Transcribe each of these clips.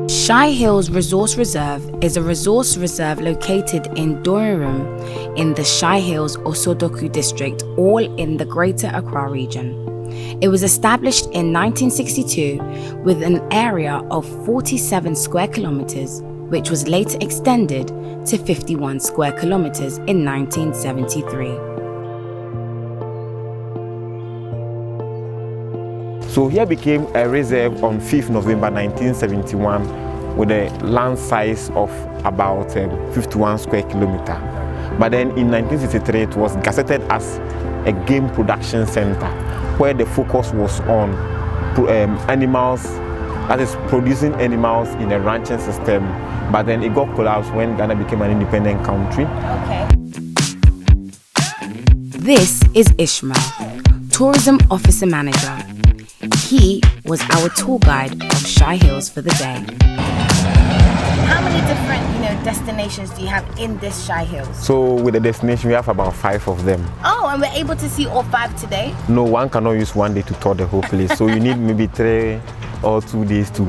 Shai Hills Resource Reserve is a resource reserve located in Durham in the Shai Hills Osodoku district, all in the Greater Accra region. It was established in 1962 with an area of 47 square kilometers, which was later extended to 51 square kilometers in 1973. So here became a reserve on 5th November 1971 with a land size of about 51 square kilometer. But then in 1963 it was gazetted as a game production center where the focus was on animals, that is producing animals in a ranching system. But then it got collapsed when Ghana became an independent country. Okay. This is Ishmael, Tourism Officer Manager. He was our tour guide of Shai Hills for the day. How many different, destinations do you have in this Shai Hills? So with the destination, we have about 5 of them. Oh, and we're able to see all 5 today? No, one cannot use one day to tour the whole place. So you need maybe 3 or 2 days to,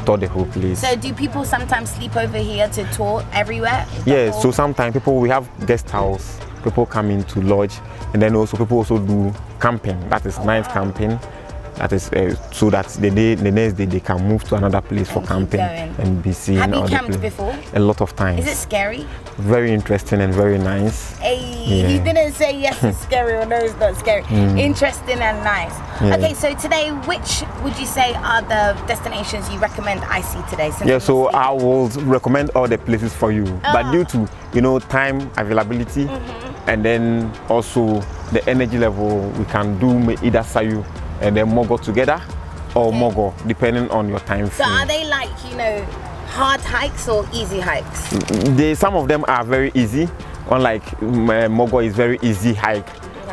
tour the whole place. So do people sometimes sleep over here to tour everywhere? Yes, so sometimes we have guest house, people come in to lodge, and then also people also do camping, that is night camping. That is so that the next day they can move to another place for camping and be seen. Have you camped before? A lot of times. Is it scary? Very interesting and very nice. Hey, yeah. You didn't say yes, it's scary or no, it's not scary. Interesting and nice. Yeah. Okay, so today, which would you say are the destinations you recommend I see today? Yeah, so I will recommend all the places for you, but due to time availability and then also the energy level, we can do either Sayu and then Mogo together or Mogo, depending on your time frame. So are they like, hard hikes or easy hikes? Some of them are very easy, unlike Mogo is very easy hike.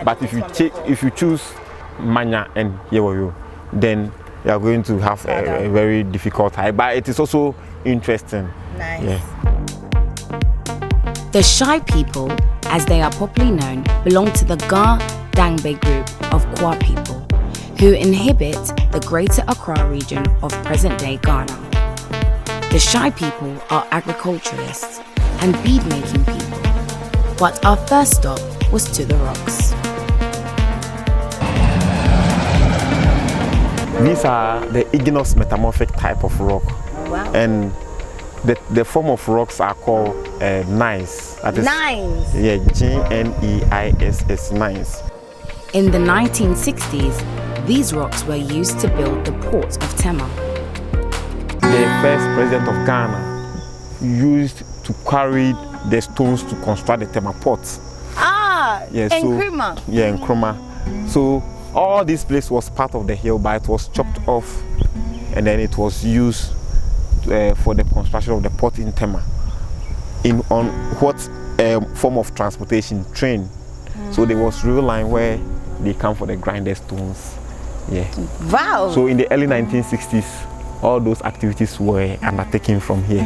But if you choose Manya and Yewoyo, then you are going to have a very difficult hike. But it is also interesting. Nice. Yeah. The Shai people, as they are popularly known, belong to the Ga Dangbe group of Kwa people, who inhabit the Greater Accra region of present-day Ghana. The Shai people are agriculturalists and bead-making people, but our first stop was to the rocks. These are the igneous metamorphic type of rock. Wow. And the form of rocks are called gneiss. Gneiss? Yeah, G-N-E-I-S-S, gneiss. In the 1960s, these rocks were used to build the port of Tema. The first president of Ghana used to carry the stones to construct the Tema port. In Nkrumah? Yeah, in Nkrumah. So all this place was part of the hill, but it was chopped off and then it was used for the construction of the port in Tema. On what form of transportation? Train. So there was rail line where they come for the grinder stones. Yeah. Wow. So in the early 1960s, all those activities were undertaken from here.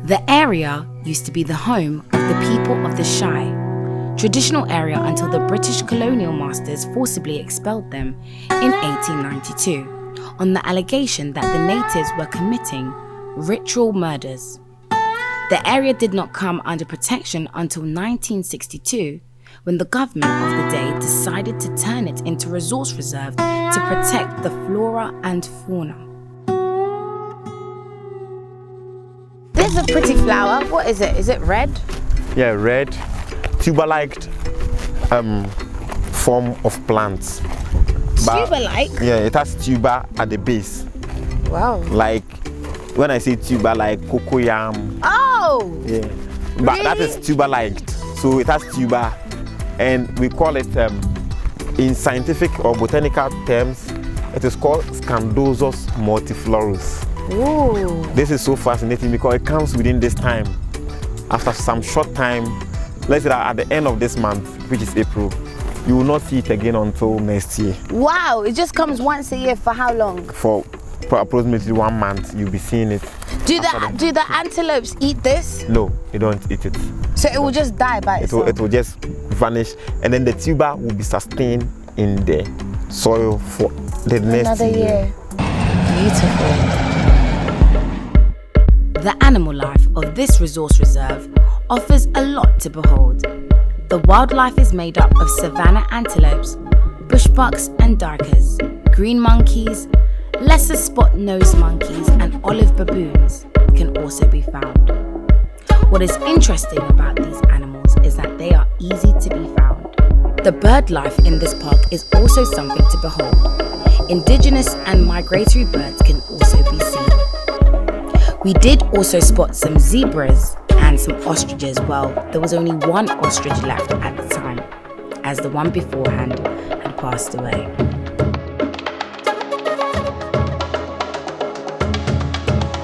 The area used to be the home of the people of the Shai, traditional area until the British colonial masters forcibly expelled them in 1892 on the allegation that the natives were committing ritual murders. The area did not come under protection until 1962, when the government of the day decided to turn it into a resource reserve to protect the flora and fauna. There's a pretty flower. What is it? Is it red? Yeah, red, tuber-like form of plants. Tuber-like? Yeah, it has tuber at the base. Wow. Like, when I say tuber, like cocoyam. Oh! Yeah. But really? That is tuber-like. So it has tuber. And we call it, in scientific or botanical terms, it is called Scandosus multiflorus. Ooh. This is so fascinating because it comes within this time. After some short time, let's say that at the end of this month, which is April, you will not see it again until next year. Wow, it just comes once a year for how long? For approximately 1 month, you'll be seeing it. Do the antelopes eat this? No, they don't eat it. So it will just die by itself? It will just vanish, and then the tuber will be sustained in the soil for the next year. Beautiful. The animal life of this resource reserve offers a lot to behold. The wildlife is made up of savanna antelopes, bushbucks and darkers, green monkeys, lesser spot-nosed monkeys, and olive baboons can also be found. What is interesting about these animals is that they are easy to be found. The bird life in this park is also something to behold. Indigenous and migratory birds can also be seen. We did also spot some zebras and some ostriches. Well, there was only one ostrich left at the time, as the one beforehand had passed away.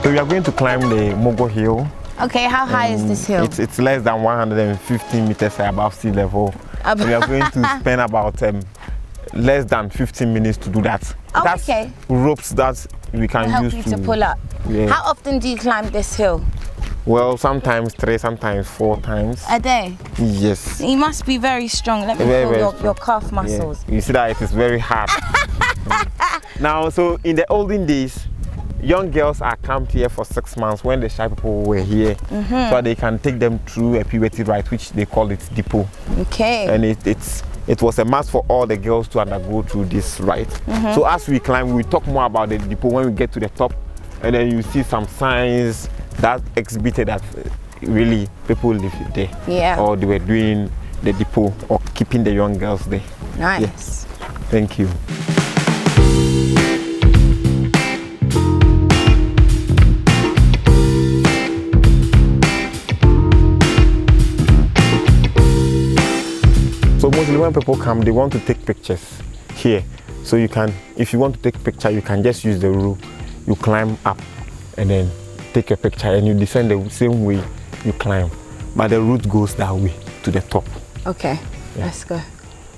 So we are going to climb the Mogo Hill. Okay, how high is this hill? It's less than 150 meters above sea level. We are going to spend about less than 15 minutes to do that. Oh, That's okay. ropes that we can Help use you to pull up. Yeah. How often do you climb this hill? Well, sometimes 3, sometimes 4 times. A day? Yes. You must be very strong. Let me feel your calf muscles. Yeah. You see that it is very hard. Now, so in the olden days, young girls are camped here for 6 months when the Shai people were here, so they can take them through a puberty rite, which they call it depot. Okay. And it was a must for all the girls to undergo through this rite. So as we climb, we talk more about the depot when we get to the top, and then you see some signs that exhibited that really people lived there. Yeah. Or they were doing the depot or keeping the young girls there. Nice. Yes. Thank you. So mostly when people come, they want to take pictures here. So you can, if you want to take a picture, you can just use the rope. You climb up and then take a picture, and you descend the same way you climb. But the route goes that way to the top. Okay, let's go.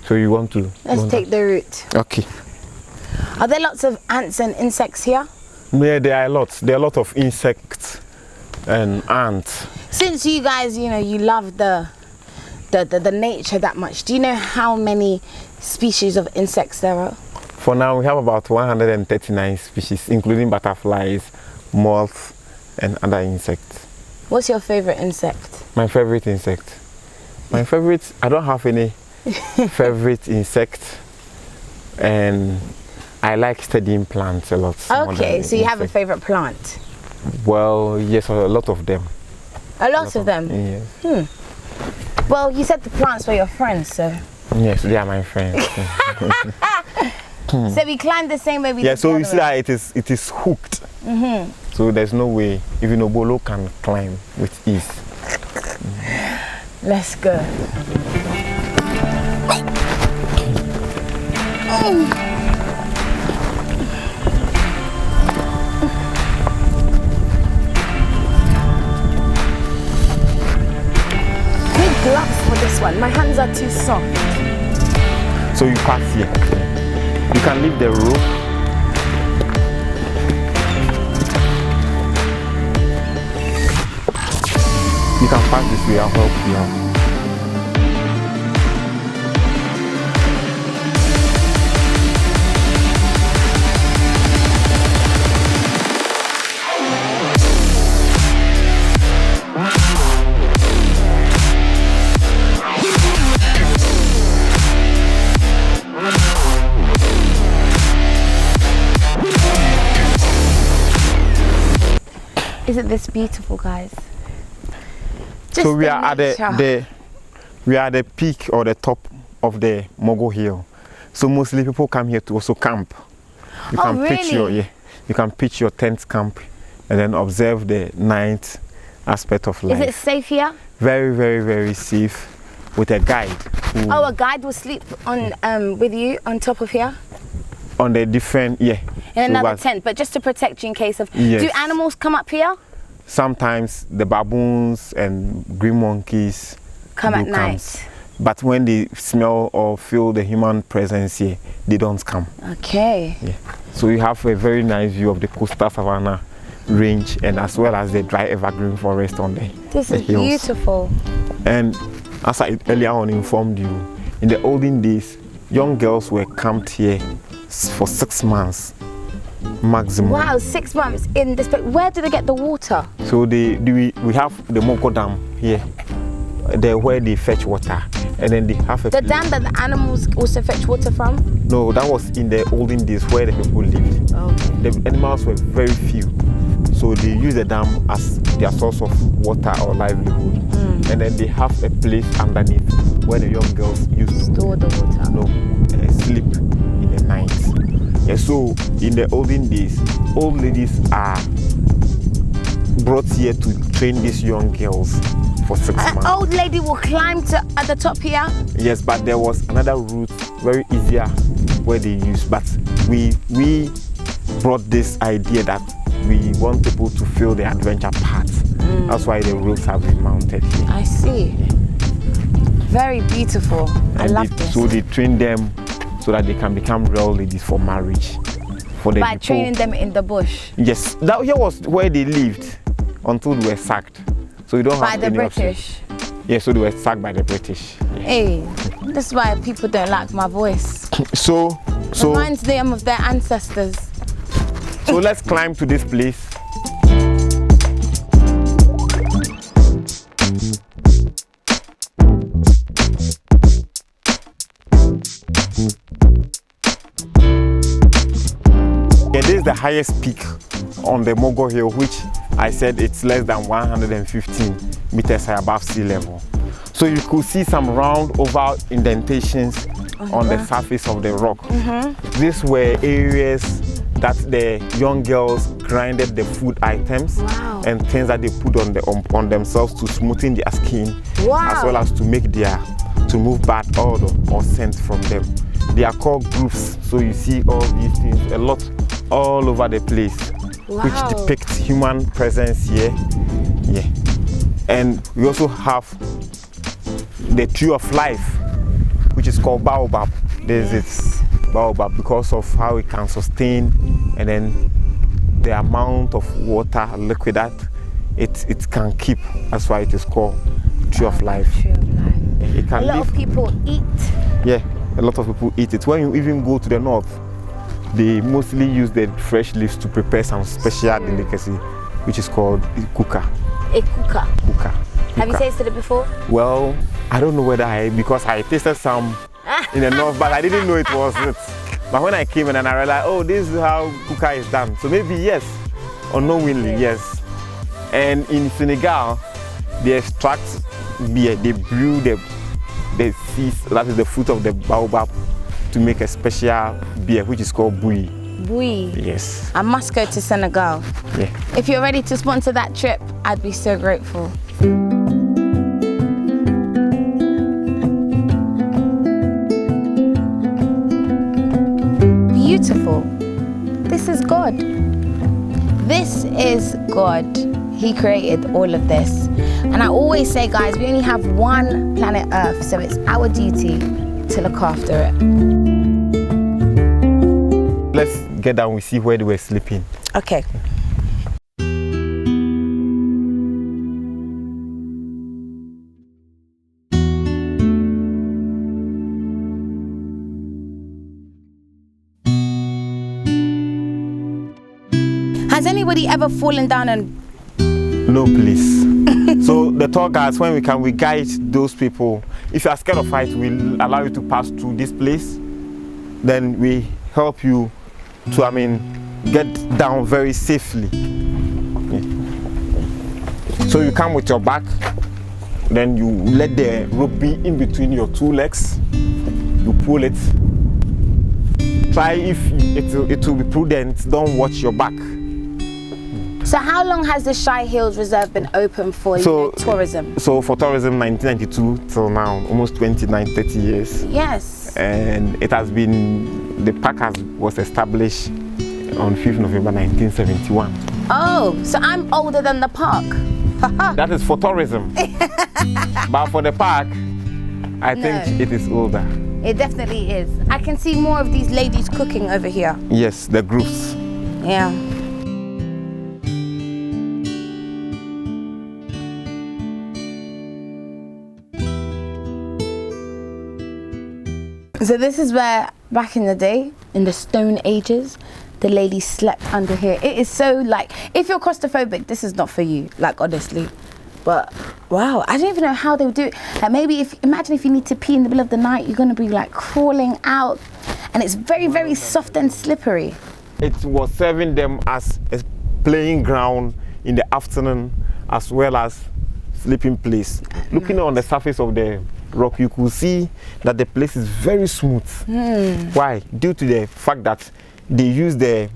So you want to? Let's take the route. Okay. Are there lots of ants and insects here? Yeah, there are lots. There are a lot of insects and ants. Since you guys, you love the nature that much, do you know how many species of insects there are? For now, we have about 139 species, including butterflies, moths, and other insects. What's your favorite insect? My favorite insect? My favorite, I don't have any favorite insect, and I like studying plants a lot. Okay, so you have a favorite plant? Well, yes, a lot of them. A lot of them? Yes. Well, you said the plants were your friends, so... Yes, they are my friends. So we climbed the same way we did. Yeah, so you see that it is hooked. So there's no way even Obolo can climb with ease. Let's go. Gloves for this one. My hands are too soft. So you pass here. You can leave the rope. You can pass this way. I'll help you out. Isn't this beautiful, guys? So we are at the peak or the top of the Mogo Hill. So mostly people come here to also camp. You can pitch you can pitch your tent camp and then observe the night aspect of life. Is it safe here? Very, very, very safe with a guide. Oh, a guide will sleep on with you on top of here? On the different, in another tent, but just to protect you in case of... Yes. Do animals come up here? Sometimes the baboons and green monkeys come at night. But when they smell or feel the human presence here, they don't come. Okay. Yeah. So you have a very nice view of the coastal savanna range and as well as the dry evergreen forest on This is hills. beautiful. And as I earlier on informed you, in the olden days, young girls were camped here for 6 months maximum. Wow, 6 months in this place. Where do they get the water? So we have the Moko Dam here, where they fetch water, and then they have a The dam that the animals also fetch water from? No, that was in the olden days where the people lived. Okay. The animals were very few, so they use the dam as their source of water or livelihood. And then they have a place underneath where the young girls used to store the water. Sleep in the night. Yeah, so in the olden days, old ladies are brought here to train these young girls for 6 months. An old lady will climb at the top here? Yes, but there was another route, very easier, where they used. But we brought this idea that we want people to feel the adventure part. That's why the ropes have been mounted here. I see. Very beautiful. I love this. So they train them so that they can become real ladies for marriage. By training them in the bush? Yes, that here was where they lived until they were sacked. So you don't have any By the British? Yeah, so they were sacked by the British. Yeah. Hey, that's why people don't like my voice. So reminds them of their ancestors. So let's climb to this place. Yeah, this is the highest peak on the Mogo Hill, which I said it's less than 115 meters high above sea level. So you could see some round oval indentations on the surface of the rock. These were areas that the young girls grinded the food items and things that they put on themselves to smoothen their skin, as well as to move bad odor or scent from them. They are called groups, so you see all these things a lot all over the place, which depicts human presence here. Yeah, and we also have the tree of life, which is called baobab. There's its baobab because of how it can sustain, and then the amount of water, liquid that it can keep. That's why it is called tree of life. Tree of life. It can a lot of people eat. Yeah, a lot of people eat it. When you even go to the north, they mostly use the fresh leaves to prepare some special delicacy, which is called kuka. Kuka. Kuka. Have you tasted it before? Well, I don't know whether because I tasted some in the north, but I didn't know it was it. But when I came in and I realized, oh, this is how kuka is done. So maybe yes, unknowingly yes. And in Senegal, they extract beer, they brew the seeds, that is the fruit of the baobab, to make a special beer which is called bouillie. Bouillie? Yes. I must go to Senegal. Yeah. If you're ready to sponsor that trip, I'd be so grateful. Beautiful. This is God. This is God. He created all of this. And I always say, guys, we only have one planet Earth, so it's our duty to look after it. Let's get down, we see where they were sleeping. Okay. Has anybody ever fallen down and... No, please. So the tour guides, when we guide those people. If you are scared of heights, we'll allow you to pass through this place. Then we help you to, get down very safely. Yeah. So you come with your back, then you let the rope be in between your two legs. You pull it. Try, if it will be prudent, don't watch your back. So how long has the Shai Hills Reserve been open for tourism? So for tourism, 1992 till now, almost 29, 30 years. Yes. And it has been, the park was established on 5th November 1971. Oh, so I'm older than the park. That is for tourism. But for the park, I think it is older. It definitely is. I can see more of these ladies cooking over here. Yes, the groups. Yeah. So this is where, back in the day, in the Stone Ages, the ladies slept under here. It is so, like, if you're claustrophobic, this is not for you, like, honestly. But wow, I don't even know how they would do it. Like, maybe imagine if you need to pee in the middle of the night, you're gonna be like crawling out, and it's very, very soft and slippery. It was serving them as a playing ground in the afternoon, as well as sleeping place. Looking on the surface of the rock, you could see that the place is very smooth. Why? Due to the fact that they use the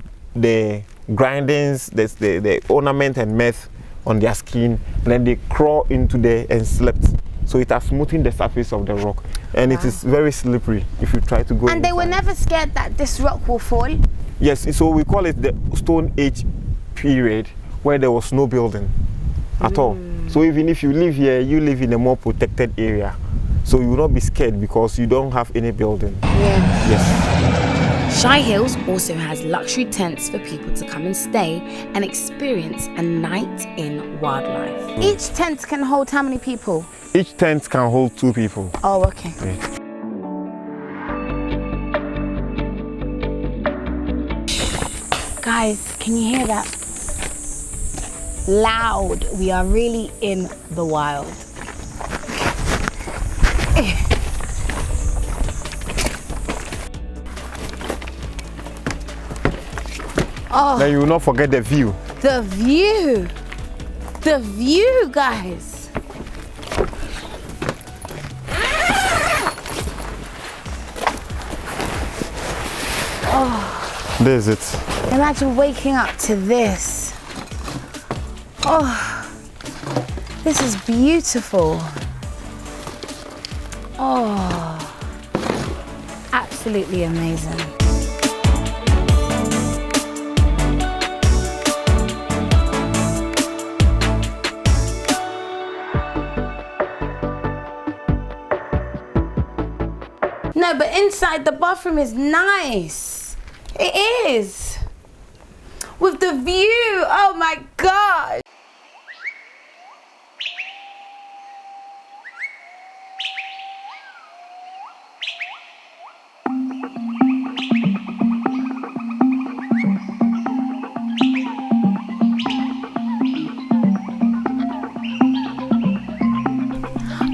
grindings, the ornament and meth on their skin, and then they crawl into there and slept. So it has smoothened the surface of the rock, and it is very slippery if you try to go. And they were never scared that this rock will fall? Yes, so we call it the Stone Age period, where there was no building at all. So even if you live here, you live in a more protected area. So you will not be scared because you don't have any building. Yeah. Yes. Shai Hills also has luxury tents for people to come and stay and experience a night in wildlife. Each tent can hold how many people? Each tent can hold 2 people. Oh, okay. Yeah. Guys, can you hear that? Loud. We are really in the wild. Oh, Then you will not forget the view. the view. The view, guys. There's it. Imagine waking up to this. Oh, this is beautiful. Oh, absolutely amazing. No, but inside the bathroom is nice. It is. With the view, oh my God.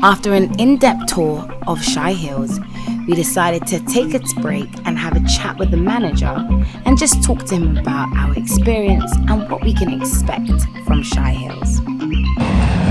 After an in-depth tour of Shai Hills, we decided to take a break and have a chat with the manager and just talk to him about our experience and what we can expect from Shai Hills.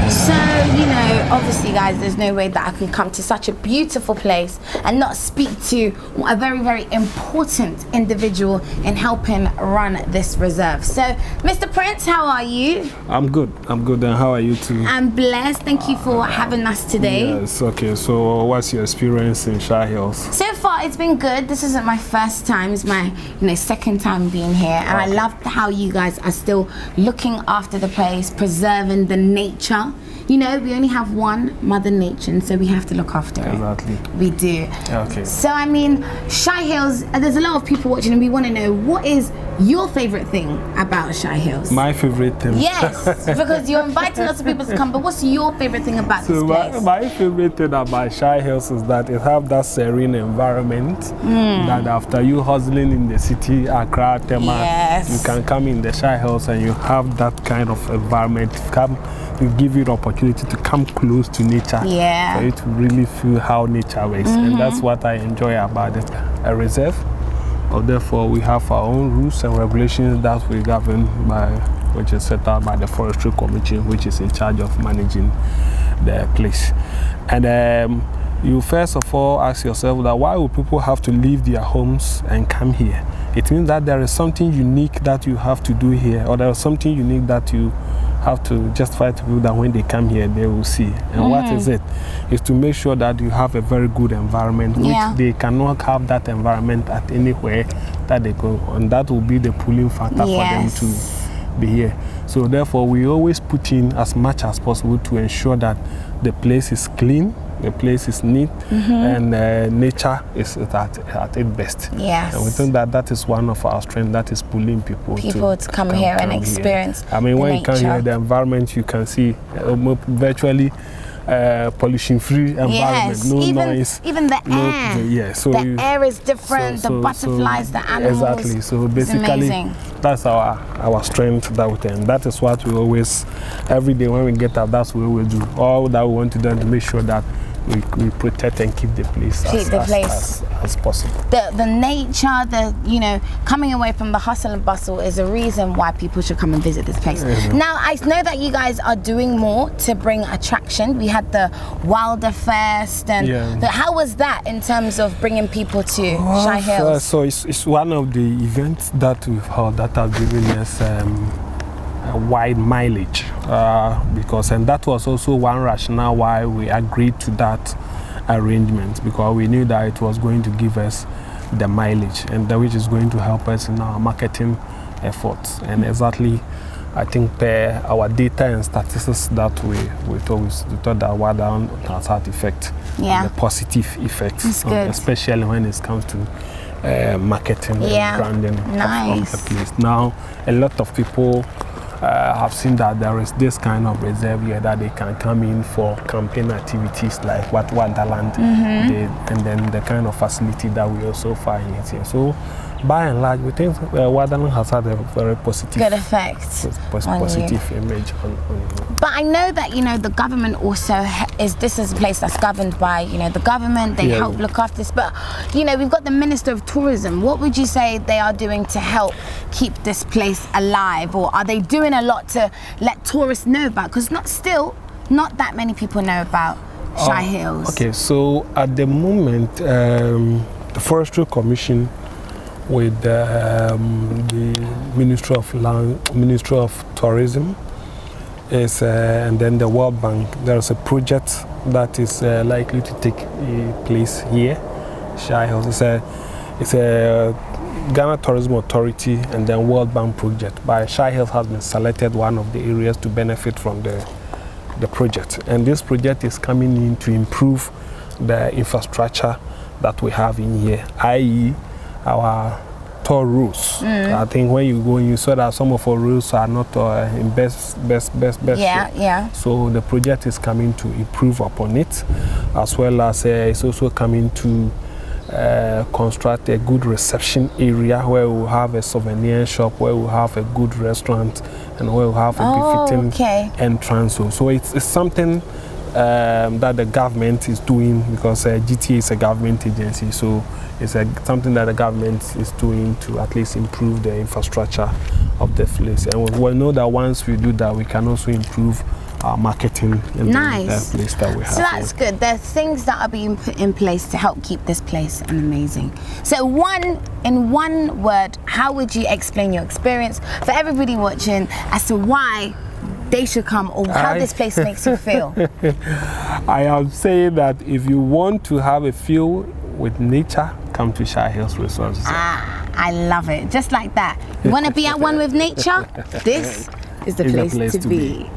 So, you know, obviously guys, there's no way that I can come to such a beautiful place and not speak to a very, very important individual in helping run this reserve. So, Mr. Prince, how are you? I'm good. And how are you too? I'm blessed. Thank you for having us today. Yes, okay. So what's your experience in Shai Hills? So far, it's been good. This isn't my first time. It's my, second time being here. And I love how you guys are still looking after the place, preserving the nature. You know, we only have one, Mother Nature, and so we have to look after it. Exactly. We do. Okay. So, I mean, Shai Hills, there's a lot of people watching and we want to know, what is your favorite thing about Shai Hills? My favorite thing? Yes, because you're inviting lots of people to come, but what's your favorite thing about this place? My favorite thing about Shai Hills is that it have that serene environment that after you hustling in the city, Accra, Tema, you can come in the Shai Hills and you have that kind of environment. We give you the opportunity to come close to nature, for you to really feel how nature works, and that's what I enjoy about it. A reserve, therefore we have our own rules and regulations that we govern by, which is set out by the Forestry Commission, which is in charge of managing the place. And you first of all ask yourself that why would people have to leave their homes and come here? It means that there is something unique that you have to do here, or there is something unique that you have to justify to people that when they come here they will see. And what is it? Is to make sure that you have a very good environment, which they cannot have that environment at anywhere that they go, and that will be the pulling factor for them to be here. So therefore we always put in as much as possible to ensure that the place is clean, The place is neat, and nature is at its best. Yes. And we think that is one of our strengths, that is pulling people to come here and experience. I mean, when you come here, nature. the environment you can see virtually pollution-free environment, no noise, even the air. Yeah, so the air is different. The butterflies, the animals. Exactly. So basically, that's our strength. That is what we always, every day when we get up, that's what we will do. All that we want to do to make sure that we protect and keep the place as possible. The nature, coming away from the hustle and bustle is a reason why people should come and visit this place. Now, I know that you guys are doing more to bring attraction. We had the Wilder Fest, and how was that in terms of bringing people to Shai Hills? So it's one of the events that we've had that has given us a wide mileage, and that was also one rationale why we agreed to that arrangement, because we knew that it was going to give us the mileage, and which is going to help us in our marketing efforts. And exactly, I think per our data and statistics that we thought that Wilder has had effect, the positive effects, especially when it comes to marketing and branding of the place. Now, a lot of people have seen that there is this kind of reserve here that they can come in for campaign activities like what Wonderland did, and then the kind of facility that we also find here. So, by and large, we think Wonderland has had a very positive, good effect, positive image on you. But I know that the government also this is a place that's governed by the government. They help look after this, but we've got the Minister of Tourism. What would you say they are doing to help keep this place alive, or are they doing a lot to let tourists know about? Because not that many people know about Shai Hills. Okay, so at the moment, the Forestry Commission with the Ministry of Tourism and then the World Bank, there's a project that is likely to take place here, Shai Hills. It's a Ghana Tourism Authority and then World Bank project. But Shai Hills has been selected one of the areas to benefit from the project. And this project is coming in to improve the infrastructure that we have in here, i.e. our toll roads. I think when you go, you saw that some of our roads are not in best shape. So the project is coming to improve upon it, as well as it's also coming to construct a good reception area where we'll have a souvenir shop, where we'll have a good restaurant, and where we'll have a befitting entrance. So it's something that the government is doing, because GTA is a government agency, so it's something that the government is doing to at least improve the infrastructure of the place. And we know that once we do that, we can also improve our marketing in the place that we have. So that's good. There's things that are being put in place to help keep this place amazing. So in one word, how would you explain your experience for everybody watching as to why they should come, or how this place makes you feel? I am saying that if you want to have a feel with nature, come to Shai Hills Resource Reserve. I love it. Just like that. You want to be at one with nature? This is the place to be.